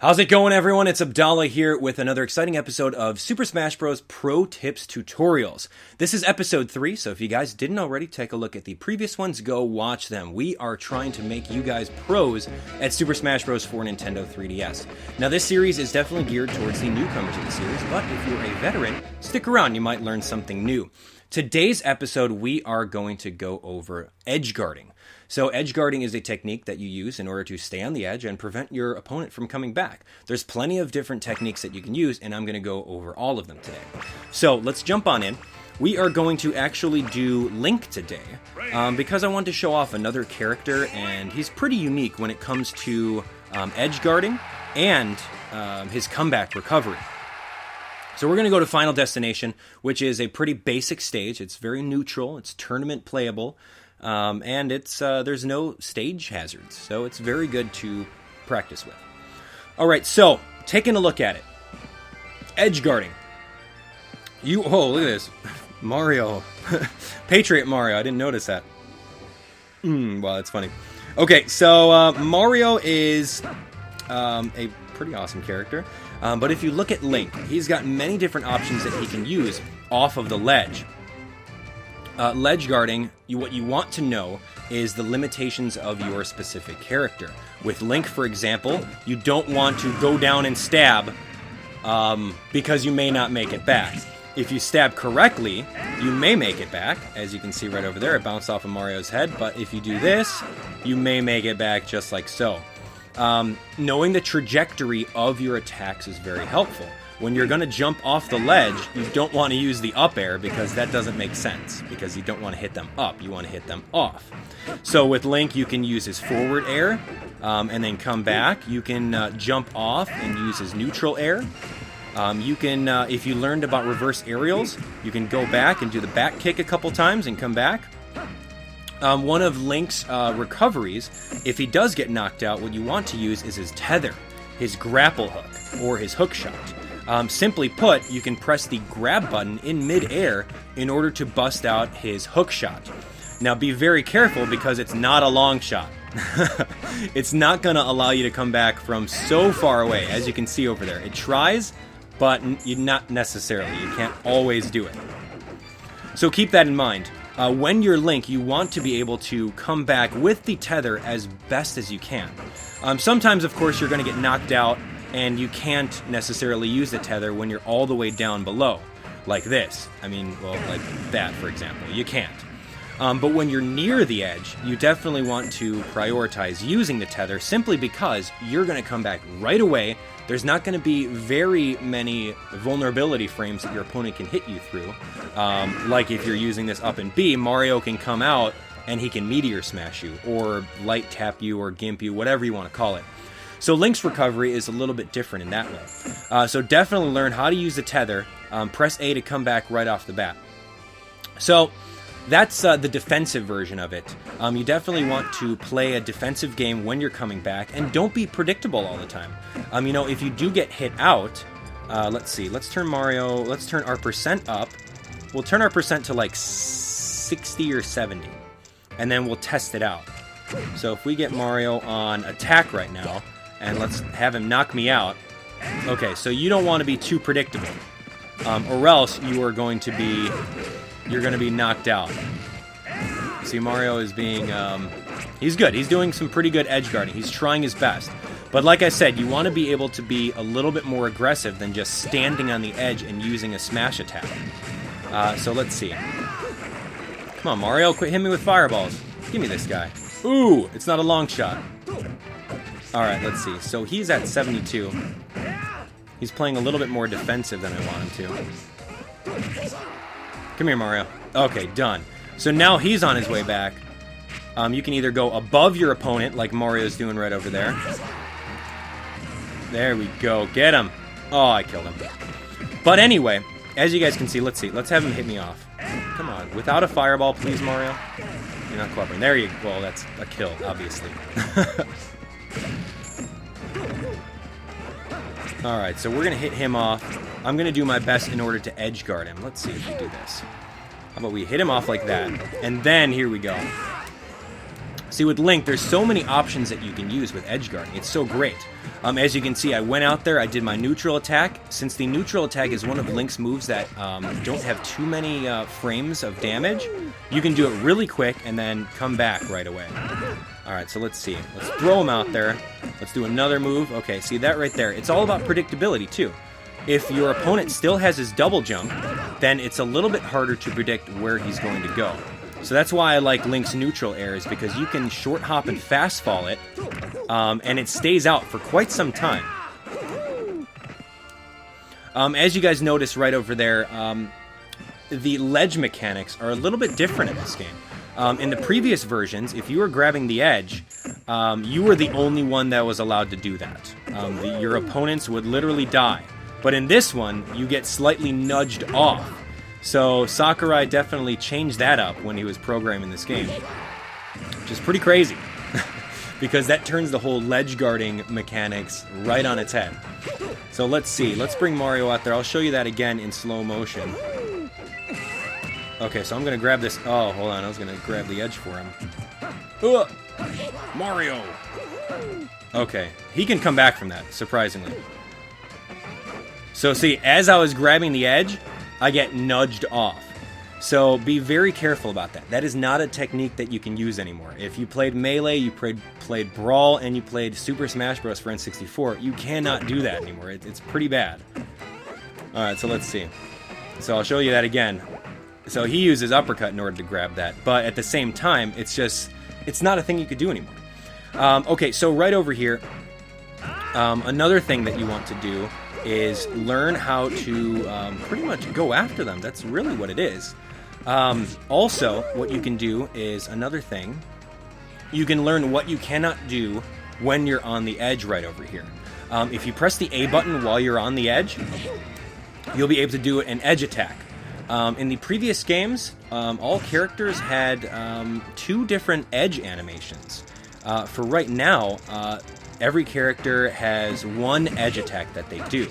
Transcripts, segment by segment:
How's it going, everyone? It's Abdallah here with another exciting episode of Super Smash Bros. Pro Tips Tutorials. This is episode 3, so if you guys didn't already take a look at the previous ones, go watch them. We are trying to make you guys pros at Super Smash Bros. For Nintendo 3DS. Now, this series is definitely geared towards the newcomers of the series, but if you're a veteran, stick around, you might learn something new. Today's episode, we are going to go over edge guarding. So edge guarding is a technique that you use in order to stay on the edge and prevent your opponent from coming back. There's plenty of different techniques that you can use, and I'm going to go over all of them today. So let's jump on in. We are going to actually do Link today because I want to show off another character, and he's pretty unique when it comes to edge guarding and his comeback recovery. So we're going to go to Final Destination, which is a pretty basic stage. It's very neutral. It's tournament playable. And it's there's no stage hazards, so it's very good to practice with. All right, so taking a look at it, edge guarding. Oh, look at this, Mario, Patriot Mario. I didn't notice that. Wow, that's funny. Okay, so Mario is a pretty awesome character, but if you look at Link, he's got many different options that he can use off of the ledge. Ledge guarding, what you want to know is the limitations of your specific character. With Link, for example, you don't want to go down and stab because you may not make it back. If you stab correctly, you may make it back. As you can see right over there, it bounced off of Mario's head, but if you do this, you may make it back just like so. Knowing the trajectory of your attacks is very helpful. When you're going to jump off the ledge, you don't want to use the up air because that doesn't make sense, because you don't want to hit them up, you want to hit them off. So with Link, you can use his forward air and then come back. You can jump off and use his neutral air. You can, if you learned about reverse aerials, you can go back and do the back kick a couple times and come back. One of Link's recoveries, if he does get knocked out, what you want to use is his tether, his grapple hook, or his hook shot. Simply put, you can press the grab button in mid-air in order to bust out his hook shot. Now be very careful because it's not a long shot. It's not going to allow you to come back from so far away, as you can see over there. It tries, but not necessarily. You can't always do it. So keep that in mind. When you're Link, you want to be able to come back with the tether as best as you can. Sometimes, of course, you're going to get knocked out and you can't necessarily use the tether when you're all the way down below, like this. I mean, well, like that, for example. You can't. But when you're near the edge, you definitely want to prioritize using the tether simply because you're going to come back right away. There's not going to be very many vulnerability frames that your opponent can hit you through. Like if you're using this up and B, Mario can come out and he can meteor smash you, or light tap you, or gimp you, whatever you want to call it. So Link's recovery is a little bit different in that way. So definitely learn how to use the tether. Press A to come back right off the bat. So that's the defensive version of it. You definitely want to play a defensive game when you're coming back, and don't be predictable all the time. If you do get hit out, let's see, let's turn our percent up. We'll turn our percent to like 60 or 70, and then we'll test it out. So if we get Mario on attack right now, and let's have him knock me out. Okay, so you don't want to be too predictable, or else you're going to be knocked out. See, Mario is being, he's good. He's doing some pretty good edge guarding. He's trying his best. But like I said, you want to be able to be a little bit more aggressive than just standing on the edge and using a smash attack. So let's see. Come on, Mario, quit hitting me with fireballs. Give me this guy. Ooh, it's not a long shot. All right, let's see. So he's at 72. He's playing a little bit more defensive than I want him to. Come here, Mario. Okay, done. So now he's on his way back. You can either go above your opponent, like Mario's doing right over there. There we go. Get him. Oh, I killed him. But anyway, as you guys can see, let's see. Let's have him hit me off. Come on. Without a fireball, please, Mario. You're not cooperating. There you go. Well, that's a kill, obviously. Alright, so we're going to hit him off. I'm going to do my best in order to edge guard him. Let's see if we do this. How about we hit him off like that? And then, here we go. See, with Link, there's so many options that you can use with edge guarding. It's so great. As you can see, I went out there, I did my neutral attack. Since the neutral attack is one of Link's moves that don't have too many frames of damage, you can do it really quick and then come back right away. Alright, so let's see. Let's throw him out there. Let's do another move. Okay, see that right there? It's all about predictability, too. If your opponent still has his double jump, then it's a little bit harder to predict where he's going to go. So that's why I like Link's neutral air, is because you can short hop and fast fall it, and it stays out for quite some time. As you guys notice right over there, the ledge mechanics are a little bit different in this game. In the previous versions, if you were grabbing the edge, you were the only one that was allowed to do that. Your opponents would literally die. But in this one, you get slightly nudged off. So Sakurai definitely changed that up when he was programming this game, which is pretty crazy, because that turns the whole ledge guarding mechanics right on its head. So let's see. Let's bring Mario out there. I'll show you that again in slow motion. Okay, so I'm going to grab this. Oh, hold on. I was going to grab the edge for him. Ugh! Mario! Okay, he can come back from that, surprisingly. So see, as I was grabbing the edge, I get nudged off. So be very careful about that. That is not a technique that you can use anymore. If you played Melee, you played Brawl, and you played Super Smash Bros. For N64, you cannot do that anymore. It's pretty bad. Alright, so let's see. So I'll show you that again. So he uses uppercut in order to grab that, but at the same time, it's not a thing you could do anymore. Okay, so right over here, another thing that you want to do is learn how to pretty much go after them. That's really what it is. Also, what you can do is another thing. You can learn what you cannot do when you're on the edge right over here. If you press the A button while you're on the edge, you'll be able to do an edge attack. In the previous games, all characters had 2 different edge animations. For right now, every character has 1 edge attack that they do,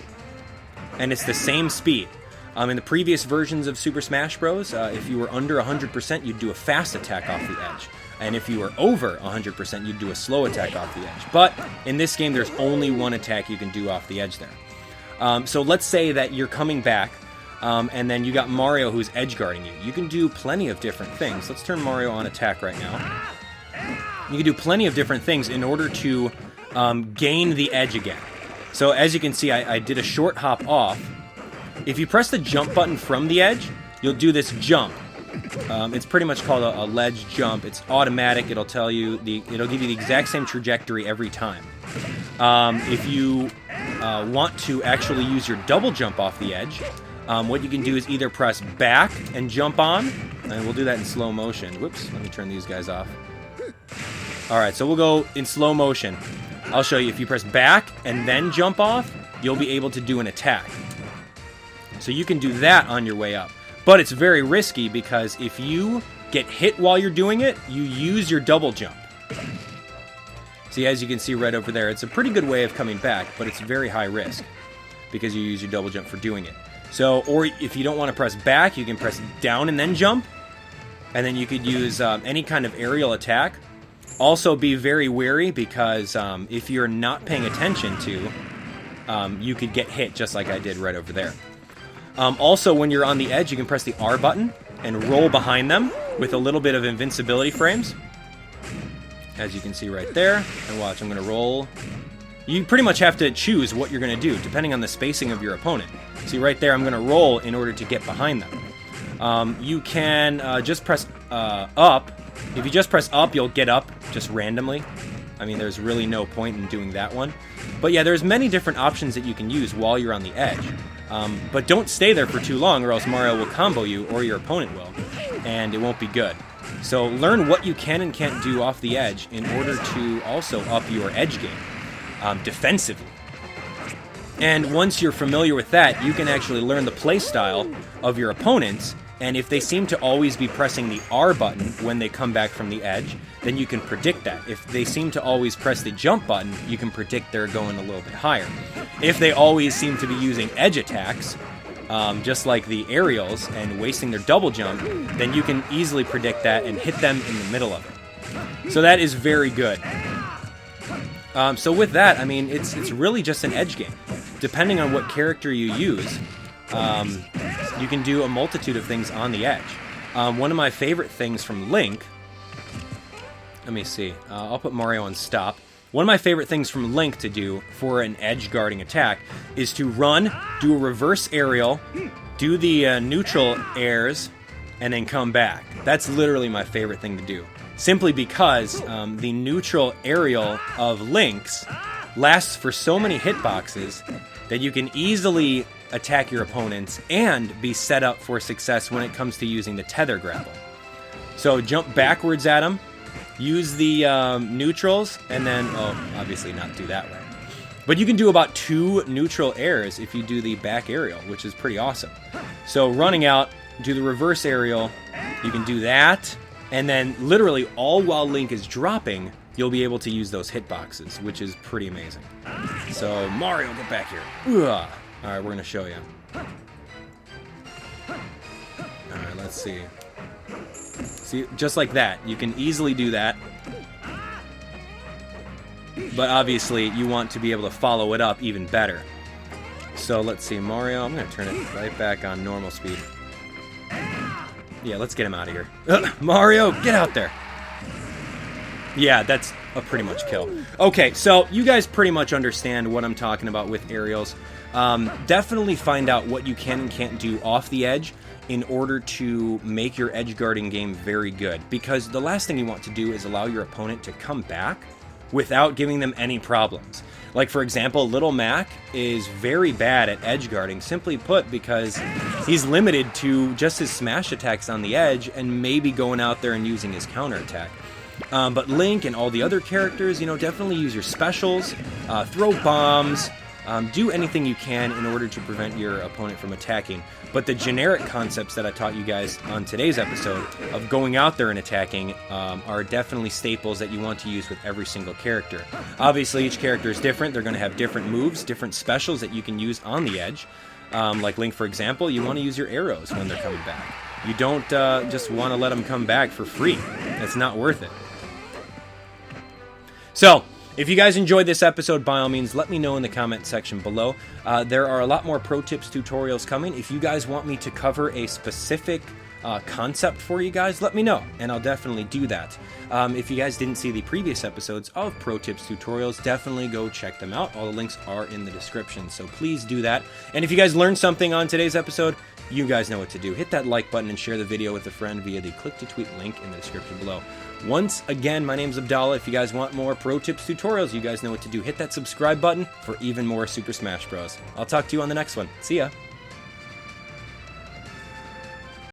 and it's the same speed. In the previous versions of Super Smash Bros., if you were under 100%, you'd do a fast attack off the edge, and if you were over 100%, you'd do a slow attack off the edge. But in this game, there's only 1 attack you can do off the edge there. So let's say that you're coming back, and then you got Mario who's edge guarding you. You can do plenty of different things. Let's turn Mario on attack right now. You can do plenty of different things in order to gain the edge again. So as you can see, I did a short hop off. If you press the jump button from the edge, you'll do this jump. It's pretty much called a ledge jump. It's automatic. It'll tell you it'll give you the exact same trajectory every time. If you want to actually use your double jump off the edge, what you can do is either press back and jump on, and we'll do that in slow motion. Whoops, let me turn these guys off. Alright, so we'll go in slow motion. I'll show you. If you press back and then jump off, you'll be able to do an attack. So you can do that on your way up. But it's very risky, because if you get hit while you're doing it, you use your double jump. See, as you can see right over there, it's a pretty good way of coming back, but it's very high risk, because you use your double jump for doing it. So, or if you don't want to press back, you can press down and then jump. And then you could use any kind of aerial attack. Also be very wary, because if you're not paying attention to, you could get hit just like I did right over there. Also, when you're on the edge, you can press the R button and roll behind them with a little bit of invincibility frames. As you can see right there. And watch, I'm going to roll. You pretty much have to choose what you're going to do, depending on the spacing of your opponent. See right there, I'm going to roll in order to get behind them. You can just press up. If you just press up, you'll get up just randomly. I mean, there's really no point in doing that one. But yeah, there's many different options that you can use while you're on the edge. But don't stay there for too long, or else Mario will combo you, or your opponent will, and it won't be good. So learn what you can and can't do off the edge in order to also up your edge game defensively. And once you're familiar with that, you can actually learn the play style of your opponents. And if they seem to always be pressing the R button when they come back from the edge, then you can predict that. If they seem to always press the jump button, you can predict they're going a little bit higher. If they always seem to be using edge attacks, just like the aerials, and wasting their double jump, then you can easily predict that and hit them in the middle of it. So that is very good. So with that, I mean, it's really just an edge game. Depending on what character you use, you can do a multitude of things on the edge. One of my favorite things from Link, let me see, I'll put Mario on stop. One of my favorite things from Link to do for an edge guarding attack is to run, do a reverse aerial, do the neutral airs, and then come back. That's literally my favorite thing to do. Simply because the neutral aerial of Link's lasts for so many hitboxes that you can easily attack your opponents and be set up for success when it comes to using the tether grapple. So jump backwards at them, use the neutrals, and then, obviously not do that way. But you can do about 2 neutral airs if you do the back aerial, which is pretty awesome. So running out, do the reverse aerial, you can do that, and then literally all while Link is dropping, you'll be able to use those hitboxes, which is pretty amazing. So Mario, get back here. Ugh. All right, we're going to show you. All right, let's see. See, just like that. You can easily do that. But obviously, you want to be able to follow it up even better. So let's see, Mario. I'm going to turn it right back on normal speed. Yeah, let's get him out of here. Mario, get out there. Yeah, that's a pretty much kill. Okay, so you guys pretty much understand what I'm talking about with aerials. Definitely find out what you can and can't do off the edge in order to make your edge guarding game very good. Because the last thing you want to do is allow your opponent to come back without giving them any problems. Like, for example, Little Mac is very bad at edge guarding, simply put, because he's limited to just his smash attacks on the edge and maybe going out there and using his counterattack. But Link and all the other characters, you know, definitely use your specials, throw bombs, do anything you can in order to prevent your opponent from attacking. But the generic concepts that I taught you guys on today's episode of going out there and attacking are definitely staples that you want to use with every single character. Obviously, each character is different. They're going to have different moves, different specials that you can use on the edge. Like Link, for example, you want to use your arrows when they're coming back. You don't just want to let them come back for free. That's not worth it. So, if you guys enjoyed this episode, by all means, let me know in the comment section below. There are a lot more pro tips tutorials coming. If you guys want me to cover a specific concept for you guys, let me know, and I'll definitely do that. If you guys didn't see the previous episodes of Pro Tips Tutorials, definitely go check them out. All the links are in the description, so please do that. And if you guys learned something on today's episode, you guys know what to do. Hit that like button and share the video with a friend via the click-to-tweet link in the description below. Once again, my name's Abdallah. If you guys want more Pro Tips Tutorials, you guys know what to do. Hit that subscribe button for even more Super Smash Bros. I'll talk to you on the next one. See ya!